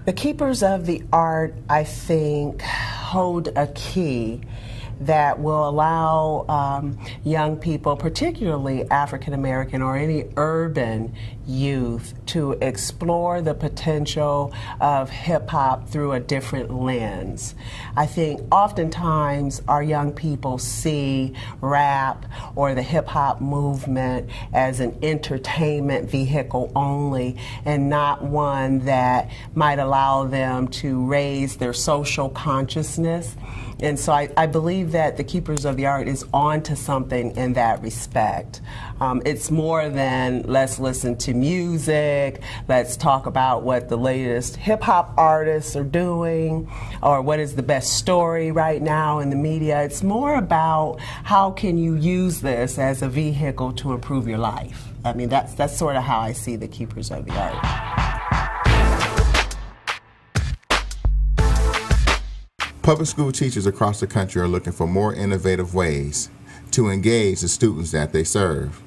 The keepers of the art, I think, hold a key that will allow young people, particularly African American or any urban youth, to explore the potential of hip hop through a different lens. I think oftentimes our young people see rap or the hip hop movement as an entertainment vehicle only, and not one that might allow them to raise their social consciousness. And so I believe that the Keepers of the Art is onto something in that respect. It's more than let's listen to music, let's talk about what the latest hip-hop artists are doing, or what is the best story right now in the media. It's more about how can you use this as a vehicle to improve your life. I mean, that's sort of how I see the Keepers of the Art. Public school teachers across the country are looking for more innovative ways to engage the students that they serve.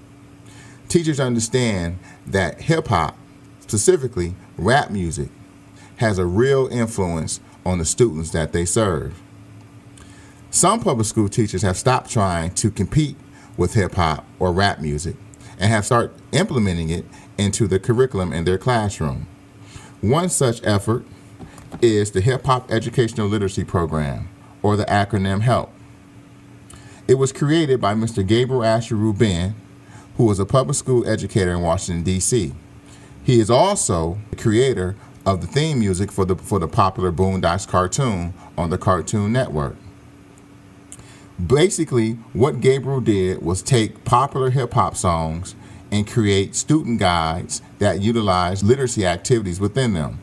Teachers understand that hip-hop, specifically rap music, has a real influence on the students that they serve. Some public school teachers have stopped trying to compete with hip-hop or rap music and have started implementing it into the curriculum in their classroom. One such effort is the Hip Hop Educational Literacy Program, or the acronym HELP. It was created by Mr. Gabriel Asher Rubin, who was a public school educator in Washington, D.C. He is also the creator of the theme music for the popular Boondocks cartoon on the Cartoon Network. Basically, what Gabriel did was take popular hip-hop songs and create student guides that utilize literacy activities within them.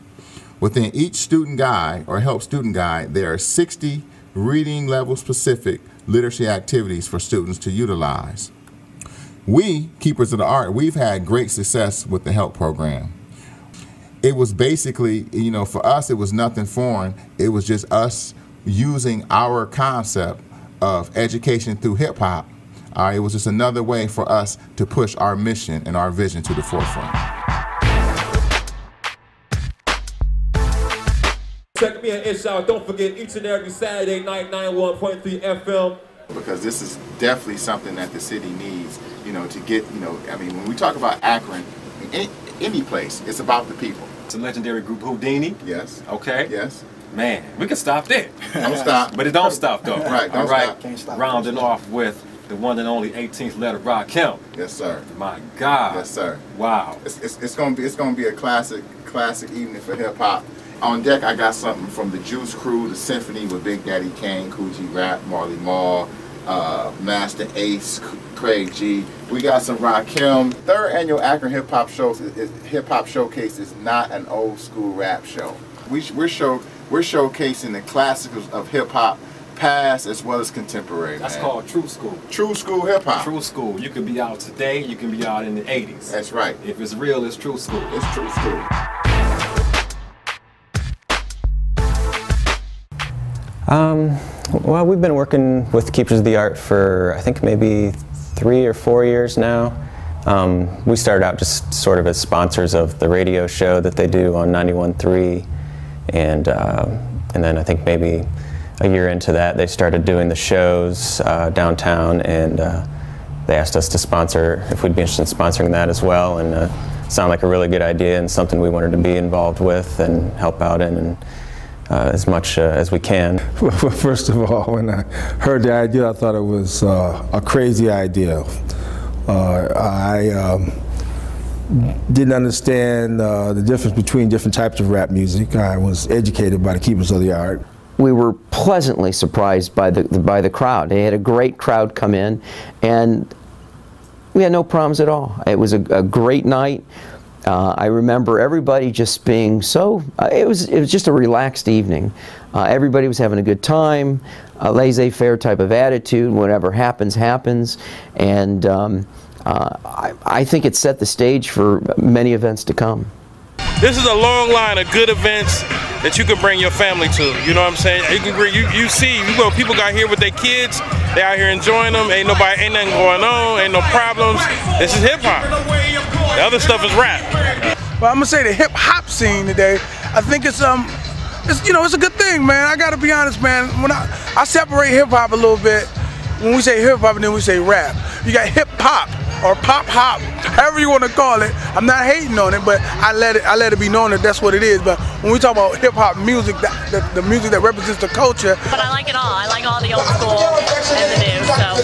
Within each student guide or help student guide, there are 60 reading level specific literacy activities for students to utilize. We, Keepers of the Art, we've had great success with the HELP program. It was basically, you know, for us it was nothing foreign. It was just us using our concept of education through hip hop. It was just another way for us to push our mission and our vision to the forefront. Check me at Ish Out. Don't forget, each and every Saturday night, 91.3 FM. Because this is definitely something that the city needs, you know, to get, you know, I mean, when we talk about Akron, any place, it's about the people. It's a legendary group, Houdini. Yes. Okay. Yes. Man, we can stop there. Don't stop. But it don't stop, though. Right, don't stop. Can't stop. Rounding off with the one and only 18th letter, Rakim. Yes, sir. My God. Yes, sir. Wow. It's gonna be a classic evening for hip hop. On deck, I got something from the Juice Crew, the Symphony with Big Daddy Kane, Coogee Rap, Marley Marl, Master Ace, Craig G. We got some Rakim. Third annual Akron Hip Hop Showcase is not an old school rap show. We're showcasing the classics of hip hop, past as well as contemporary. That's called true school. True school hip hop. True school. You can be out today. You can be out in the 80s. That's right. If it's real, it's true school. It's true school. Well, we've been working with Keepers of the Art for I think maybe 3 or 4 years now. We started out just sort of as sponsors of the radio show that they do on 91.3, and then I think maybe a year into that they started doing the shows downtown, and they asked us to sponsor, if we'd be interested in sponsoring that as well, and it sounded like a really good idea and something we wanted to be involved with and help out in, and as much as we can. Well, first of all, when I heard the idea, I thought it was a crazy idea. I didn't understand the difference between different types of rap music. I was educated by the Keepers of the Art. We were pleasantly surprised by the crowd. They had a great crowd come in, and we had no problems at all. It was a great night. I remember everybody just being so, it was just a relaxed evening. Everybody was having a good time, a laissez-faire type of attitude. Whatever happens, happens. And I think it set the stage for many events to come. This is a long line of good events that you can bring your family to. You know what I'm saying? You can bring, you see, people got here with their kids. They out here enjoying them. Ain't nothing going on. Ain't no problems. This is hip hop. The other stuff is rap. Well, I'm gonna say the hip hop scene today. I think it's you know, it's a good thing, man. I gotta be honest, man. When I separate hip hop a little bit. When we say hip hop and then we say rap, you got hip hop or pop hop, however you want to call it. I'm not hating on it, but I let it be known that that's what it is. But when we talk about hip hop music, the music that represents the culture. But I like it all. I like all the old school and the new. So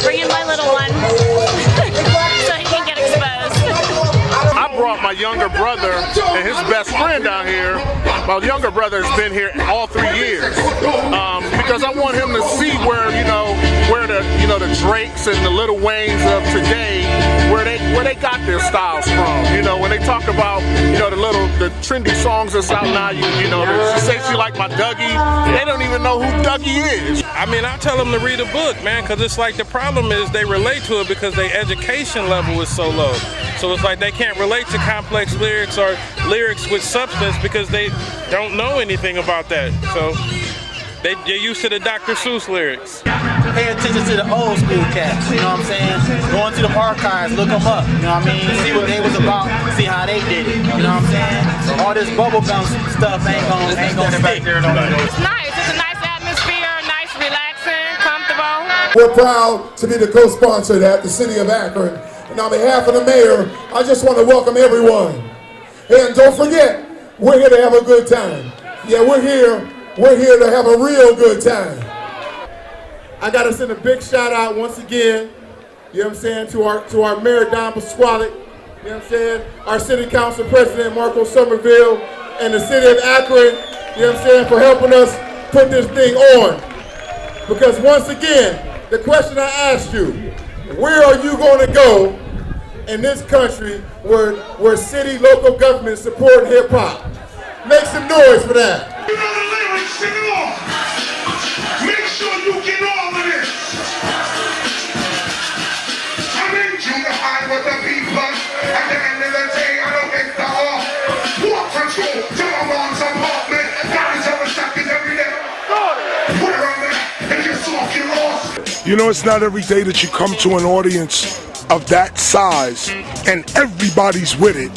bring in my little one so he can get exposed. I brought my younger brother and his best friend down here. My younger brother has been here all 3 years because I want him to see where the Drakes and the Lil Waynes of today, where they got their styles from. You know, when they talk about the trendy songs that's out now. She say she like my Dougie. They don't even know who Dougie is. I mean, I tell them to read a book, man, because it's like the problem is they relate to it because their education level is so low. So it's like they can't relate to complex lyrics or lyrics with substance because they don't know anything about that. So they're used to the Dr. Seuss lyrics. Pay attention to the old school cats, you know what I'm saying? Going to the archives, look them up, you know what I mean? See what they was about, see how they did it, you know what I'm saying? All this bubblegum stuff ain't gonna stick. It's nice, it's a nice atmosphere, nice, relaxing, comfortable. We're proud to be the co-sponsor at the city of Akron. And on behalf of the mayor, I just want to welcome everyone. And don't forget, we're here to have a good time. Yeah, we're here to have a real good time. I got to send a big shout out once again, you know what I'm saying, to our mayor, Don Pasquale, you know what I'm saying, our city council president, Marco Somerville, and the city of Akron, you know what I'm saying, for helping us put this thing on. Because once again, the question I asked you, where are you going to go in this country where city, local government support hip hop? Make some noise for that. You know the lyrics, sing along. Make sure you get all of this. I need you to hide with the people. At the end of the day, I don't get the off. Walk control to my mom's apartment. Got each other seconds every day. Where I'm at, and just walk you lost. You know, it's not every day that you come to an audience of that size and everybody's with it.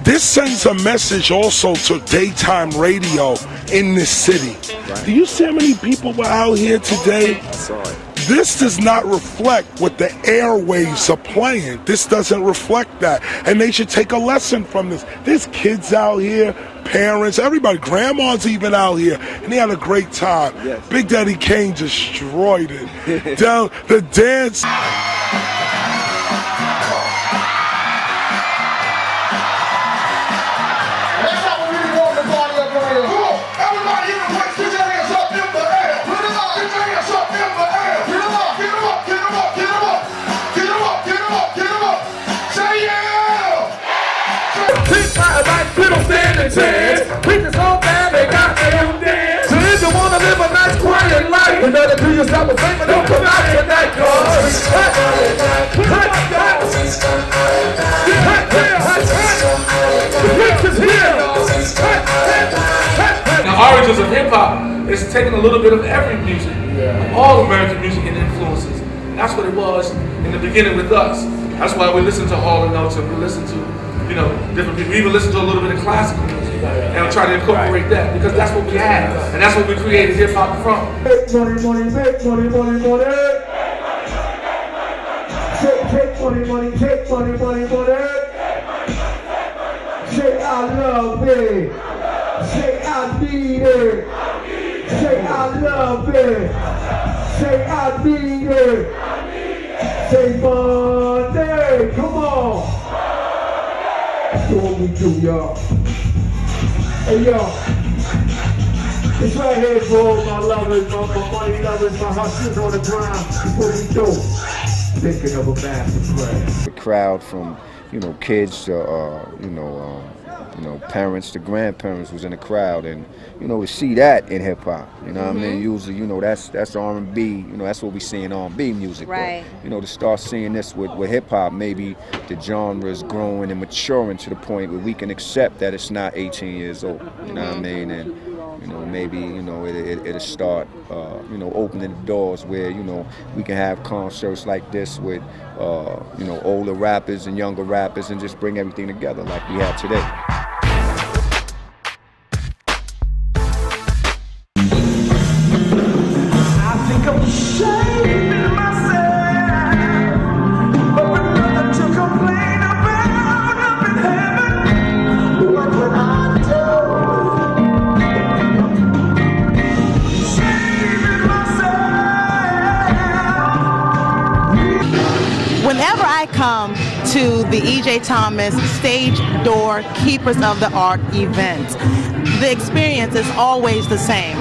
This sends a message also to daytime radio in this city. Right. Do you see how many people were out here today? This does not reflect what the airwaves are playing. This doesn't reflect that. And they should take a lesson from this. There's kids out here, parents, everybody, grandmas even out here, and they had a great time. Yes. Big Daddy Kane destroyed it. Down the dance. Preachers so bad they got them dead. So if you wanna live a nice quiet life, you better do yourself a favor, don't come out here that cause. The preachers here. The origins of hip hop is taking a little bit of every music, all American music and influences. And that's what it was in the beginning with us. That's why we listen to Hall & Oates and we listen to, different people. We even listen to a little bit of classical music and try to incorporate that because that's what we have and that's what we created hip hop from. Make money, money, make money, money, money. Take money, money, take money, money, money. Say I love it. Say I need it. Say I love it. Say I need it. Say money. Come on. That's what we do, y'all. Hey, y'all. It's right here for all my lovers, my money lovers, my hustlers on the grind. That's what we do. Thinking of a master plan. The crowd from, kids to, parents to grandparents was in the crowd, and to see that in hip hop, what I mean. Usually, that's R&B, that's what we see in R&B music. Right. But to start seeing this with hip hop, maybe the genre is growing and maturing to the point where we can accept that it's not 18 years old. You know what I mean? And maybe it'll start opening the doors where we can have concerts like this with older rappers and younger rappers and just bring everything together like we have today. to the E.J. Thomas Stage Door Keepers of the Art event. The experience is always the same,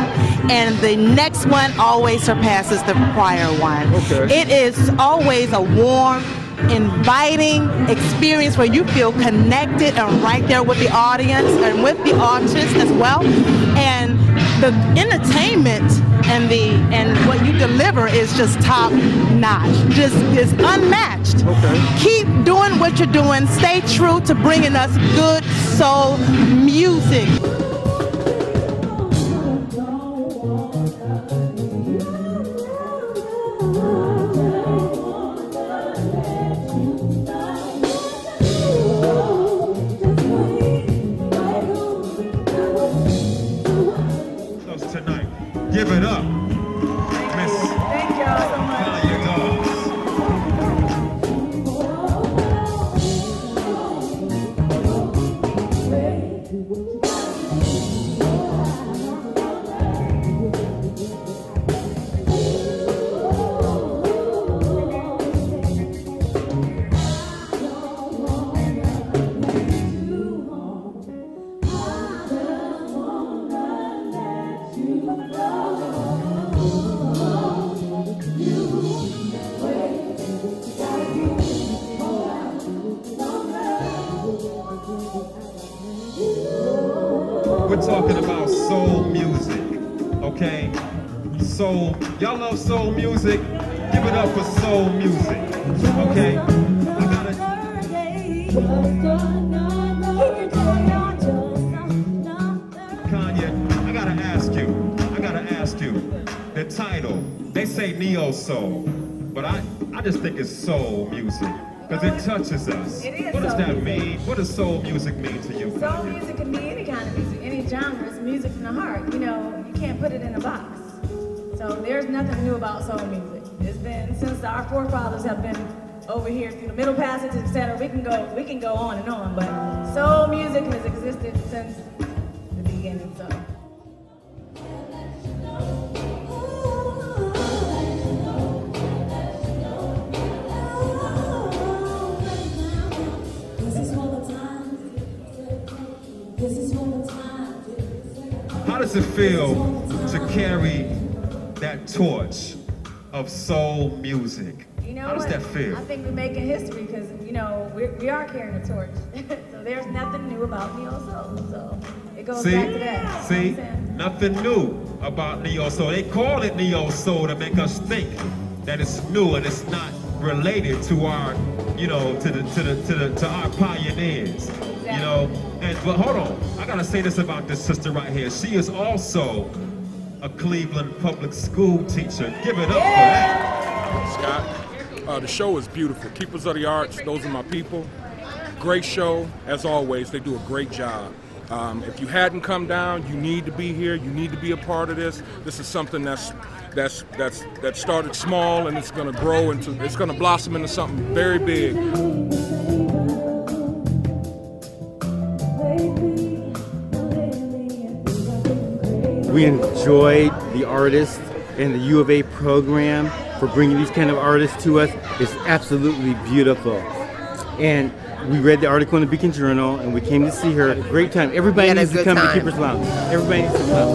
and the next one always surpasses the prior one. Okay. It is always a warm, inviting experience where you feel connected and right there with the audience and with the artists as well. And the entertainment and what you deliver is just top notch, just is unmatched. Okay. Keep doing what you're doing. Stay true to bringing us good soul music. Give it up, Miss. Thank y'all so much. We're talking about soul music, okay? Soul, y'all love soul music? Give it up for soul music, okay? Kanye, I gotta ask you, the title, they say neo soul, but I just think it's soul music. Because it touches us. It is. What does that mean? What does soul music mean to you? Soul music can be any kind of music, any genre. It's music from the heart. You know, you can't put it in a box. So there's nothing new about soul music. It's been since our forefathers have been over here through the Middle Passage, etc. We can go on and on, but soul music has existed since the beginning. So. How does it feel to carry that torch of soul music? You know How does that feel? I think we're making history because, you know, we are carrying a torch. So there's nothing new about neo soul. So it goes back to that. See, nothing new about neo soul. They call it neo soul to make us think that it's new and it's not related to our, you know, to our pioneers. You know, but hold on, I gotta say this about this sister right here. She is also a Cleveland public school teacher. Give it up for that. Scott, the show is beautiful. Keepers of the Arts, those are my people. Great show, as always. They do a great job. If you hadn't come down, you need to be here. You need to be a part of this. This is something that started small and it's gonna grow into, it's gonna blossom into something very big. We enjoyed the artists and the U of A program for bringing these kind of artists to us. It's absolutely beautiful. And we read the article in the Beacon Journal and we came to see her. Great time. Everybody needs to come to Keepers Lounge. Everybody needs to come.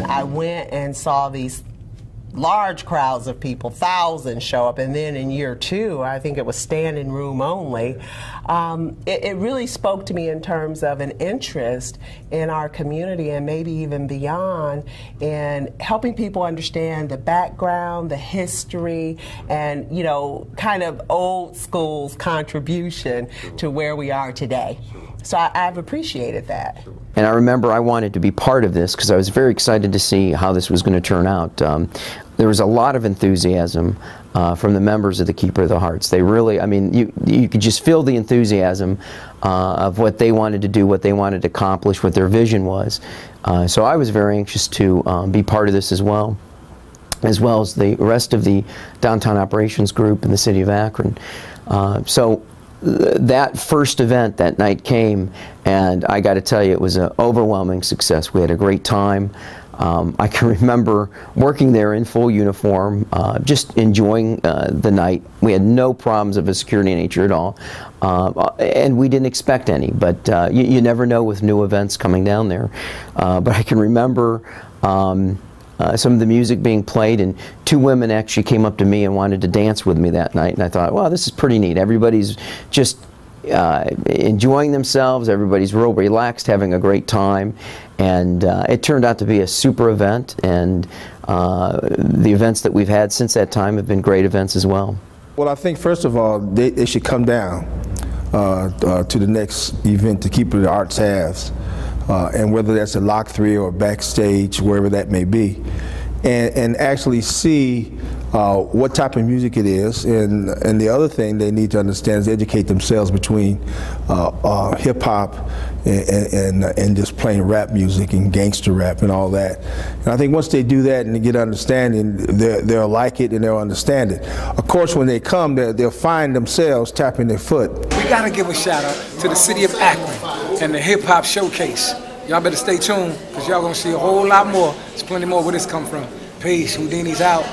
I went and saw these large crowds of people, thousands show up, and then in year 2, I think it was standing room only. It really spoke to me in terms of an interest in our community and maybe even beyond in helping people understand the background, the history, and, you know, kind of old school's contribution to where we are today. So I've appreciated that. And I remember I wanted to be part of this because I was very excited to see how this was going to turn out. There was a lot of enthusiasm from the members of the Keeper of the Hearts. They really, I mean, you could just feel the enthusiasm of what they wanted to do, what they wanted to accomplish, what their vision was. So I was very anxious to be part of this as well as the rest of the downtown operations group in the city of Akron. So that first event that night came, and I got to tell you, it was an overwhelming success. We had a great time. I can remember working there in full uniform, just enjoying the night. We had no problems of a security nature at all, and we didn't expect any, but you never know with new events coming down there. But I can remember some of the music being played, and two women actually came up to me and wanted to dance with me that night, and I thought, wow, this is pretty neat. Everybody's just enjoying themselves, everybody's real relaxed, having a great time, and it turned out to be a super event, and the events that we've had since that time have been great events as well. Well, I think first of all, they should come down to the next event to Keeper of the Arts has, and whether that's a Lock 3 or backstage, wherever that may be, and actually see what type of music it is, and the other thing they need to understand is educate themselves between hip-hop and just plain rap music and gangster rap and all that. And I think once they do that and they get understanding, they'll like it and they'll understand it. Of course, when they come, they'll find themselves tapping their foot. We got to give a shout out to the city of Akron and the hip-hop showcase. Y'all better stay tuned, because y'all going to see a whole lot more. There's plenty more where this come from. Peace. Houdini's out.